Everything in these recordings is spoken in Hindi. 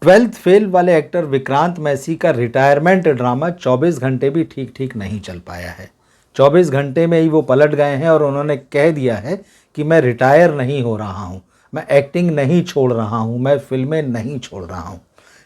ट्वेल्थ फेल वाले एक्टर विक्रांत मैसी का रिटायरमेंट ड्रामा 24 घंटे भी ठीक ठीक नहीं चल पाया है। 24 घंटे में ही वो पलट गए हैं और उन्होंने कह दिया है कि मैं रिटायर नहीं हो रहा हूँ, मैं एक्टिंग नहीं छोड़ रहा हूँ, मैं फिल्में नहीं छोड़ रहा हूँ।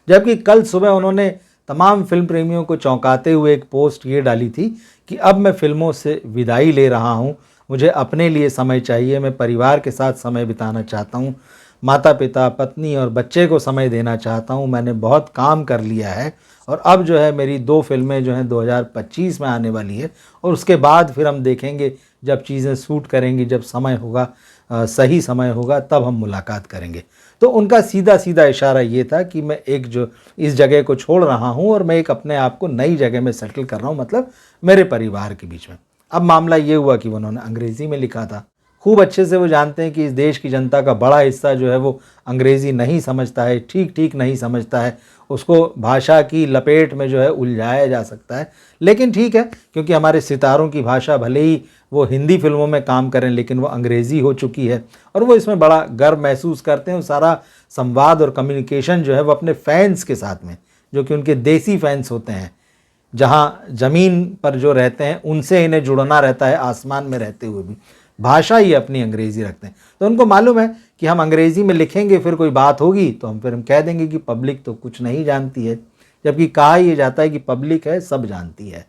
जबकि कल सुबह उन्होंने तमाम फिल्म प्रेमियों को चौंकाते हुए एक पोस्ट ये डाली थी कि अब मैं फिल्मों से विदाई ले रहा हूँ, मुझे अपने लिए समय चाहिए, मैं परिवार के साथ समय बिताना चाहता हूँ, माता पिता, पत्नी और बच्चे को समय देना चाहता हूँ, मैंने बहुत काम कर लिया है और अब जो है मेरी 2 फिल्में जो हैं 2025 में आने वाली है और उसके बाद फिर हम देखेंगे जब चीज़ें सूट करेंगी, जब समय होगा, सही समय होगा, तब हम मुलाकात करेंगे। तो उनका सीधा सीधा इशारा ये था कि मैं एक जो इस जगह को छोड़ रहा हूँ और मैं एक अपने आप को नई जगह में सेटल कर रहा हूँ, मतलब मेरे परिवार के बीच में। अब मामला ये हुआ कि उन्होंने अंग्रेज़ी में लिखा था। खूब अच्छे से वो जानते हैं कि इस देश की जनता का बड़ा हिस्सा जो है वो अंग्रेज़ी नहीं समझता है, ठीक ठीक नहीं समझता है, उसको भाषा की लपेट में जो है उलझाया जा सकता है। लेकिन ठीक है, क्योंकि हमारे सितारों की भाषा भले ही वो हिंदी फिल्मों में काम करें लेकिन वो अंग्रेज़ी हो चुकी है और वो इसमें बड़ा गर्व महसूस करते हैं। वो सारा संवाद और कम्युनिकेशन जो है वो अपने फैंस के साथ में, जो कि उनके देसी फैंस होते हैं, जहाँ ज़मीन पर जो रहते हैं उनसे इन्हें जुड़ना रहता है, आसमान में रहते हुए भी भाषा ही अपनी अंग्रेज़ी रखते हैं। तो उनको मालूम है कि हम अंग्रेज़ी में लिखेंगे, फिर कोई बात होगी तो हम कह देंगे कि पब्लिक तो कुछ नहीं जानती है, जबकि कहा यह जाता है कि पब्लिक है, सब जानती है।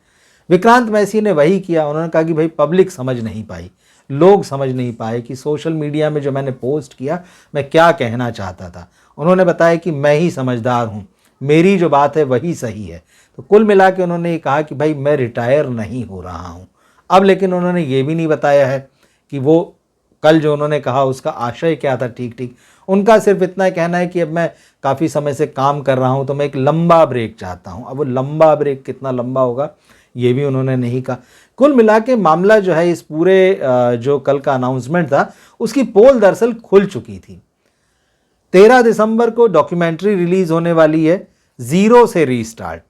विक्रांत मैसी ने वही किया। उन्होंने कहा कि भाई पब्लिक समझ नहीं पाई, लोग समझ नहीं पाए कि सोशल मीडिया में जो मैंने पोस्ट किया मैं क्या कहना चाहता था। उन्होंने बताया कि मैं ही समझदार हूँ, मेरी जो बात है वही सही है। तो कुल मिला के उन्होंने ये कहा कि भाई मैं रिटायर नहीं हो रहा हूँ। अब लेकिन उन्होंने ये भी नहीं बताया है कि वो कल जो उन्होंने कहा उसका आशय क्या था। ठीक ठीक उनका सिर्फ इतना कहना है कि अब मैं काफ़ी समय से काम कर रहा हूँ तो मैं एक लंबा ब्रेक चाहता हूँ। अब वो लंबा ब्रेक कितना लंबा होगा ये भी उन्होंने नहीं कहा। कुल मिला के मामला जो है इस पूरे जो कल का अनाउंसमेंट था उसकी पोल दरअसल खुल चुकी थी। 13 दिसंबर को डॉक्यूमेंट्री रिलीज होने वाली है, जीरो से रीस्टार्ट।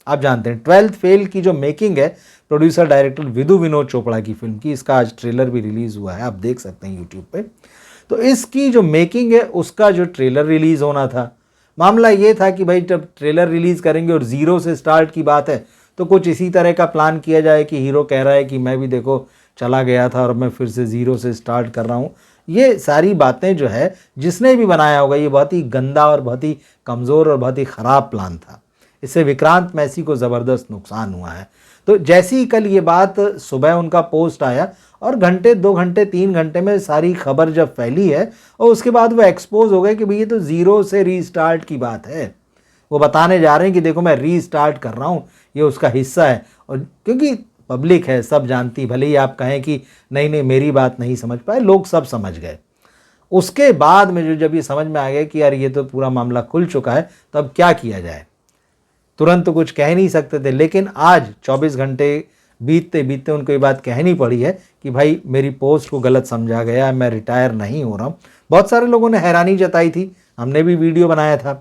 आप जानते हैं ट्वेल्थ फेल की जो मेकिंग है प्रोड्यूसर डायरेक्टर विदु विनोद चोपड़ा की फिल्म की, इसका आज ट्रेलर भी रिलीज हुआ है, आप देख सकते हैं यूट्यूब पे। तो इसकी जो मेकिंग है उसका जो ट्रेलर रिलीज होना था, मामला ये था कि भाई जब ट्रेलर रिलीज करेंगे और जीरो से स्टार्ट की बात है तो कुछ इसी तरह का प्लान किया जाए कि हीरो कह रहा है कि मैं भी देखो चला गया था और मैं फिर से जीरो से स्टार्ट कर रहा हूँ। ये सारी बातें जो है जिसने भी बनाया होगा ये बहुत ही गंदा और बहुत ही कमज़ोर और बहुत ही ख़राब प्लान था। इससे विक्रांत मैसी को ज़बरदस्त नुकसान हुआ है। तो जैसी ही कल ये बात सुबह उनका पोस्ट आया और घंटे 2 घंटे 3 घंटे में सारी खबर जब फैली है और उसके बाद वो एक्सपोज हो गए कि भाई ये तो ज़ीरो से रीस्टार्ट की बात है। वो बताने जा रहे हैं कि देखो मैं रीस्टार्ट कर रहा हूँ, ये उसका हिस्सा है। और क्योंकि पब्लिक है, सब जानती, भले ही आप कहें कि नहीं नहीं मेरी बात नहीं समझ पाए, लोग सब समझ गए। उसके बाद में जो जब ये समझ में आ गया कि यार ये तो पूरा मामला खुल चुका है तो अब क्या किया जाए, तुरंत तो कुछ कह नहीं सकते थे। लेकिन आज 24 घंटे बीतते बीतते उनको ये बात कहनी पड़ी है कि भाई मेरी पोस्ट को गलत समझा गया, मैं रिटायर नहीं हो रहा हूँ। बहुत सारे लोगों ने हैरानी जताई थी, हमने भी वीडियो बनाया था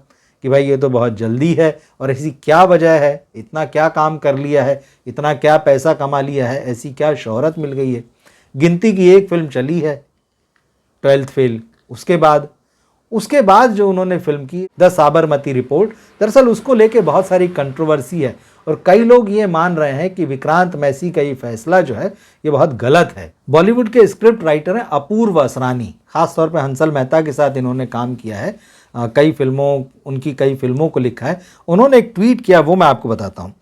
कि भाई ये तो बहुत जल्दी है और ऐसी क्या वजह है, इतना क्या काम कर लिया है, इतना क्या पैसा कमा लिया है, ऐसी क्या शोहरत मिल गई है। गिनती की एक फिल्म चली है ट्वेल्थ फेल, उसके बाद जो उन्होंने फिल्म की द साबरमती रिपोर्ट, दरअसल उसको लेके बहुत सारी कंट्रोवर्सी है और कई लोग ये मान रहे हैं कि विक्रांत मैसी का ये फैसला जो है ये बहुत गलत है। बॉलीवुड के स्क्रिप्ट राइटर हैं अपूर्व असरानी, खासतौर पे हंसल मेहता के साथ इन्होंने काम किया है, उनकी कई फिल्मों को लिखा है। उन्होंने एक ट्वीट किया, वो मैं आपको बताता हूँ।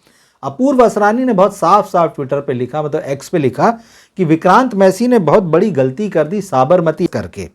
अपूर्व असरानी ने बहुत साफ साफ ट्विटर पे लिखा, मतलब एक्स पे लिखा कि विक्रांत मैसी ने बहुत बड़ी गलती कर दी साबरमती करके।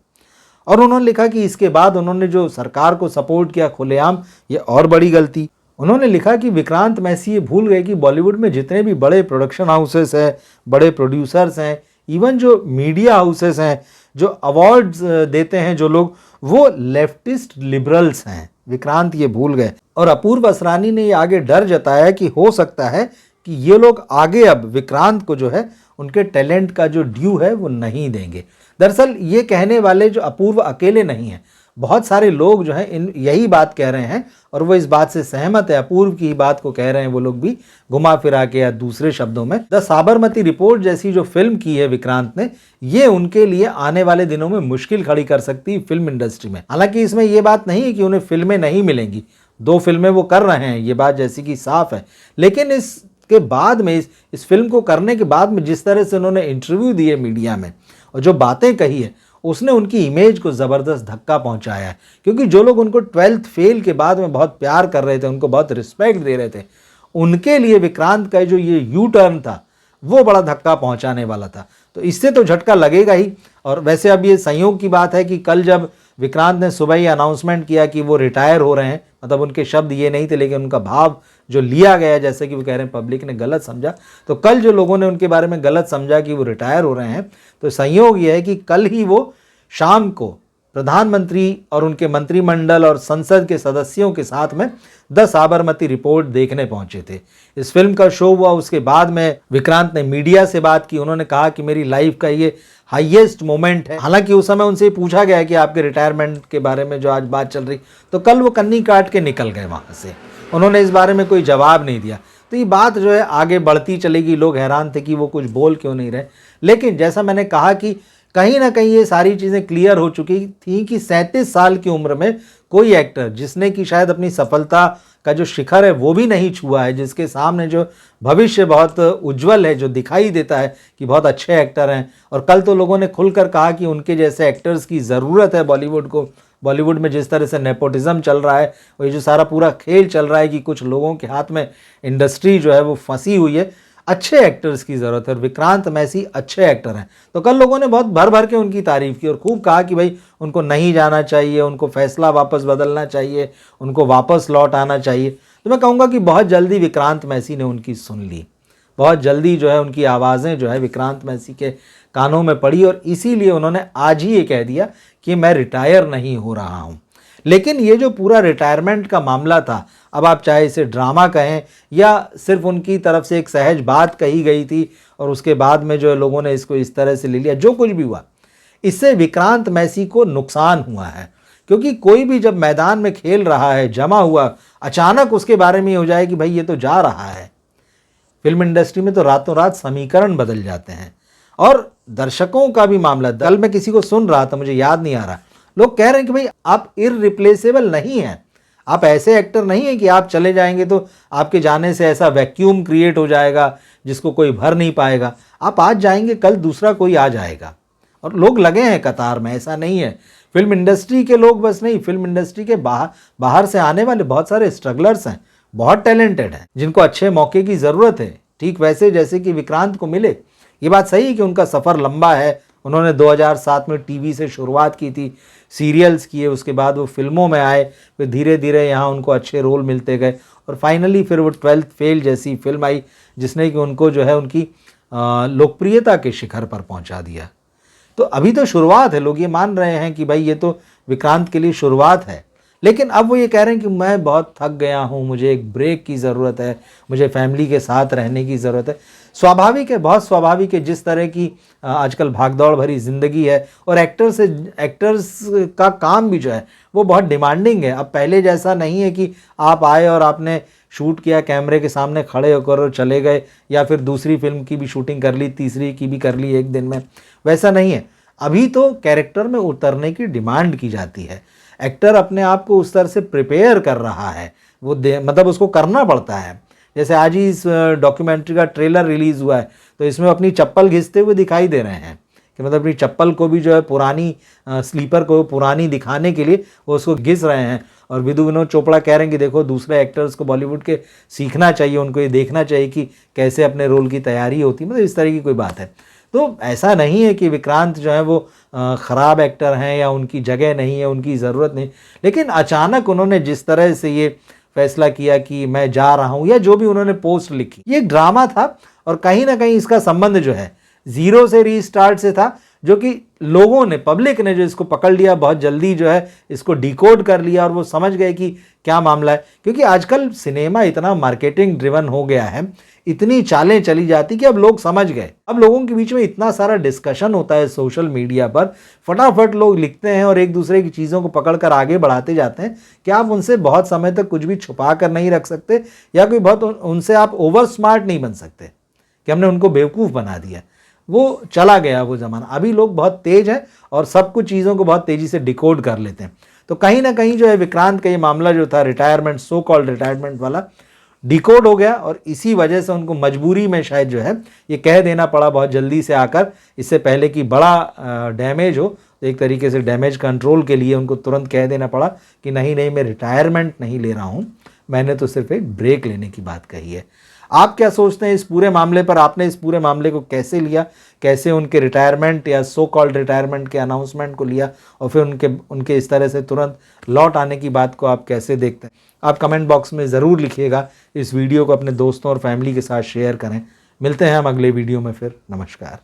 और उन्होंने लिखा कि इसके बाद उन्होंने जो सरकार को सपोर्ट किया खुलेआम, ये और बड़ी गलती। उन्होंने लिखा कि विक्रांत मैसी ये भूल गए कि बॉलीवुड में जितने भी बड़े प्रोडक्शन हाउसेस हैं, बड़े प्रोड्यूसर्स हैं, इवन जो मीडिया हाउसेस हैं, जो अवार्ड्स देते हैं जो लोग, वो लेफ्टिस्ट लिबरल्स हैं। विक्रांत ये भूल गए। और अपूर्व असरानी ने ये आगे डर जताया कि हो सकता है कि ये लोग आगे अब विक्रांत को जो है उनके टैलेंट का जो ड्यू है वो नहीं देंगे। दरअसल ये कहने वाले जो अपूर्व अकेले नहीं हैं, बहुत सारे लोग जो हैं यही बात कह रहे हैं और वो इस बात से सहमत है, अपूर्व की ही बात को कह रहे हैं वो लोग भी घुमा फिरा के या दूसरे शब्दों में। द साबरमती रिपोर्ट जैसी जो फिल्म की है विक्रांत ने, ये उनके लिए आने वाले दिनों में मुश्किल खड़ी कर सकती है फिल्म इंडस्ट्री में। हालांकि इसमें ये बात नहीं है कि उन्हें फिल्में नहीं मिलेंगी, 2 फिल्में वो कर रहे हैं, ये बात जैसी कि साफ है। लेकिन इसके बाद में इस फिल्म को करने के बाद में जिस तरह से उन्होंने इंटरव्यू दिए मीडिया में और जो बातें कही है, उसने उनकी इमेज को ज़बरदस्त धक्का पहुंचाया है। क्योंकि जो लोग उनको 12th फेल के बाद में बहुत प्यार कर रहे थे, उनको बहुत रिस्पेक्ट दे रहे थे, उनके लिए विक्रांत का जो ये यू टर्न था वो बड़ा धक्का पहुंचाने वाला था। तो इससे तो झटका लगेगा ही। और वैसे अब ये संयोग की बात है कि कल जब विक्रांत ने सुबह ही अनाउंसमेंट किया कि वो रिटायर हो रहे हैं, मतलब उनके शब्द ये नहीं थे लेकिन उनका भाव जो लिया गया, जैसे कि वो कह रहे हैं पब्लिक ने गलत समझा, तो कल जो लोगों ने उनके बारे में गलत समझा कि वो रिटायर हो रहे हैं, तो संयोग ये है कि कल ही वो शाम को प्रधानमंत्री और उनके मंत्रिमंडल और संसद के सदस्यों के साथ में द साबरमती रिपोर्ट देखने पहुंचे थे। इस फिल्म का शो हुआ, उसके बाद में विक्रांत ने मीडिया से बात की। उन्होंने कहा कि मेरी लाइफ का ये हाईएस्ट मोमेंट है। हालांकि उस समय उनसे पूछा गया कि आपके रिटायरमेंट के बारे में जो आज बात चल रही, तो कल वो कन्नी काट के निकल गए वहाँ से। उन्होंने इस बारे में कोई जवाब नहीं दिया। तो ये बात जो है आगे बढ़ती चलेगी। लोग हैरान थे कि वो कुछ बोल क्यों नहीं रहे। लेकिन जैसा मैंने कहा कि कहीं ना कहीं ये सारी चीज़ें क्लियर हो चुकी थी कि 37 साल की उम्र में कोई एक्टर जिसने कि शायद अपनी सफलता का जो शिखर है वो भी नहीं छुआ है, जिसके सामने जो भविष्य बहुत उज्जवल है, जो दिखाई देता है कि बहुत अच्छे एक्टर हैं। और कल तो लोगों ने खुलकर कहा कि उनके जैसे एक्टर्स की ज़रूरत है बॉलीवुड को। बॉलीवुड में जिस तरह से नेपोटिज्म चल रहा है, और ये जो सारा पूरा खेल चल रहा है कि कुछ लोगों के हाथ में इंडस्ट्री जो है वो फंसी हुई है, अच्छे एक्टर्स की ज़रूरत है। और विक्रांत मैसी अच्छे एक्टर हैं। तो कल लोगों ने बहुत भर भर के उनकी तारीफ़ की और खूब कहा कि भाई उनको नहीं जाना चाहिए, उनको फैसला वापस बदलना चाहिए, उनको वापस लौट आना चाहिए। तो मैं कहूँगा कि बहुत जल्दी विक्रांत मैसी ने उनकी सुन ली। बहुत जल्दी जो है उनकी आवाज़ें जो है विक्रांत मैसी के कानों में पड़ी, और इसीलिए उन्होंने आज ही ये कह दिया कि मैं रिटायर नहीं हो रहा हूँ। लेकिन ये जो पूरा रिटायरमेंट का मामला था, अब आप चाहे इसे ड्रामा कहें या सिर्फ उनकी तरफ से एक सहज बात कही गई थी और उसके बाद में जो लोगों ने इसको इस तरह से ले लिया, जो कुछ भी हुआ, इससे विक्रांत मैसी को नुकसान हुआ है। क्योंकि कोई भी जब मैदान में खेल रहा है, जमा हुआ, अचानक उसके बारे में हो जाए कि भाई ये तो जा रहा है, फिल्म इंडस्ट्री में तो रातों रात समीकरण बदल जाते हैं। और दर्शकों का भी मामला, कल मैं किसी को सुन रहा था, मुझे याद नहीं आ रहा, लोग कह रहे हैं कि भाई आप इररिप्लेसेबल नहीं हैं, आप ऐसे एक्टर नहीं हैं कि आप चले जाएंगे तो आपके जाने से ऐसा वैक्यूम क्रिएट हो जाएगा जिसको कोई भर नहीं पाएगा। आप आज जाएंगे, कल दूसरा कोई आ जाएगा। और लोग लगे हैं कतार में, ऐसा नहीं है। फिल्म इंडस्ट्री के लोग बस नहीं, फिल्म इंडस्ट्री के बाहर से आने वाले बहुत सारे स्ट्रगलर्स हैं, बहुत टैलेंटेड हैं, जिनको अच्छे मौके की ज़रूरत है, ठीक वैसे जैसे कि विक्रांत को मिले। ये बात सही है कि उनका सफ़र लंबा है। उन्होंने 2007 में टीवी से शुरुआत की थी, सीरियल्स किए, उसके बाद वो फिल्मों में आए, फिर धीरे धीरे यहाँ उनको अच्छे रोल मिलते गए, और फाइनली फिर वो 12th फेल जैसी फिल्म आई जिसने कि उनको जो है उनकी लोकप्रियता के शिखर पर पहुँचा दिया। तो अभी तो शुरुआत है, लोग ये मान रहे हैं कि भाई ये तो विक्रांत के लिए शुरुआत है। लेकिन अब वो ये कह रहे हैं कि मैं बहुत थक गया हूँ, मुझे एक ब्रेक की ज़रूरत है, मुझे फैमिली के साथ रहने की ज़रूरत है। स्वाभाविक है, बहुत स्वाभाविक है, जिस तरह की आजकल भागदौड़ भरी ज़िंदगी है, और एक्टर्स का काम भी जो है वो बहुत डिमांडिंग है। अब पहले जैसा नहीं है कि आप आए और आपने शूट किया, कैमरे के सामने खड़े होकर और चले गए, या फिर दूसरी फिल्म की भी शूटिंग कर ली, तीसरी की भी कर ली एक दिन में, वैसा नहीं है। अभी तो कैरेक्टर में उतरने की डिमांड की जाती है। एक्टर अपने आप को उस तरह से प्रिपेयर कर रहा है, वो मतलब उसको करना पड़ता है। जैसे आज ही इस डॉक्यूमेंट्री का ट्रेलर रिलीज़ हुआ है, तो इसमें अपनी चप्पल घिसते हुए दिखाई दे रहे हैं कि मतलब अपनी चप्पल को भी जो है पुरानी स्लीपर को पुरानी दिखाने के लिए वो उसको घिस रहे हैं। और विनोद चोपड़ा कह रहे हैं कि देखो दूसरे एक्टर्स को बॉलीवुड के सीखना चाहिए, उनको ये देखना चाहिए कि कैसे अपने रोल की तैयारी होती है, मतलब इस तरह की कोई बात है। तो ऐसा नहीं है कि विक्रांत जो है वो ख़राब एक्टर हैं या उनकी जगह नहीं है, उनकी ज़रूरत नहीं। लेकिन अचानक उन्होंने जिस तरह से ये फैसला किया कि मैं जा रहा हूँ, या जो भी उन्होंने पोस्ट लिखी, ये एक ड्रामा था। और कहीं ना कहीं इसका संबंध जो है ज़ीरो से रीस्टार्ट से था, जो कि लोगों ने, पब्लिक ने जो इसको पकड़ लिया, बहुत जल्दी जो है इसको डिकोड कर लिया और वो समझ गए कि क्या मामला है। क्योंकि आजकल सिनेमा इतना मार्केटिंग ड्रिवन हो गया है, इतनी चालें चली जाती कि अब लोग समझ गए। अब लोगों के बीच में इतना सारा डिस्कशन होता है सोशल मीडिया पर, फटाफट लोग लिखते हैं और एक दूसरे की चीज़ों को पकड़कर आगे बढ़ाते जाते हैं कि आप उनसे बहुत समय तक कुछ भी छुपा कर नहीं रख सकते, या कोई बहुत उनसे आप ओवर स्मार्ट नहीं बन सकते कि हमने उनको बेवकूफ़ बना दिया। वो चला गया वो ज़माना। अभी लोग बहुत तेज़ हैं और सब कुछ चीज़ों को बहुत तेज़ी से डिकोड कर लेते हैं। तो कहीं ना कहीं जो है विक्रांत का ये मामला जो था रिटायरमेंट, सो कॉल्ड रिटायरमेंट वाला, डिकोड हो गया और इसी वजह से उनको मजबूरी में शायद जो है ये कह देना पड़ा बहुत जल्दी से आकर, इससे पहले कि बड़ा डैमेज हो। तो एक तरीके से डैमेज कंट्रोल के लिए उनको तुरंत कह देना पड़ा कि नहीं नहीं, मैं रिटायरमेंट नहीं ले रहा हूँ, मैंने तो सिर्फ एक ब्रेक लेने की बात कही है। आप क्या सोचते हैं इस पूरे मामले पर? आपने इस पूरे मामले को कैसे लिया, कैसे उनके रिटायरमेंट या सो कॉल्ड रिटायरमेंट के अनाउंसमेंट को लिया, और फिर उनके इस तरह से तुरंत लौट आने की बात को आप कैसे देखते हैं? आप कमेंट बॉक्स में ज़रूर लिखिएगा। इस वीडियो को अपने दोस्तों और फैमिली के साथ शेयर करें। मिलते हैं हम अगले वीडियो में फिर। नमस्कार।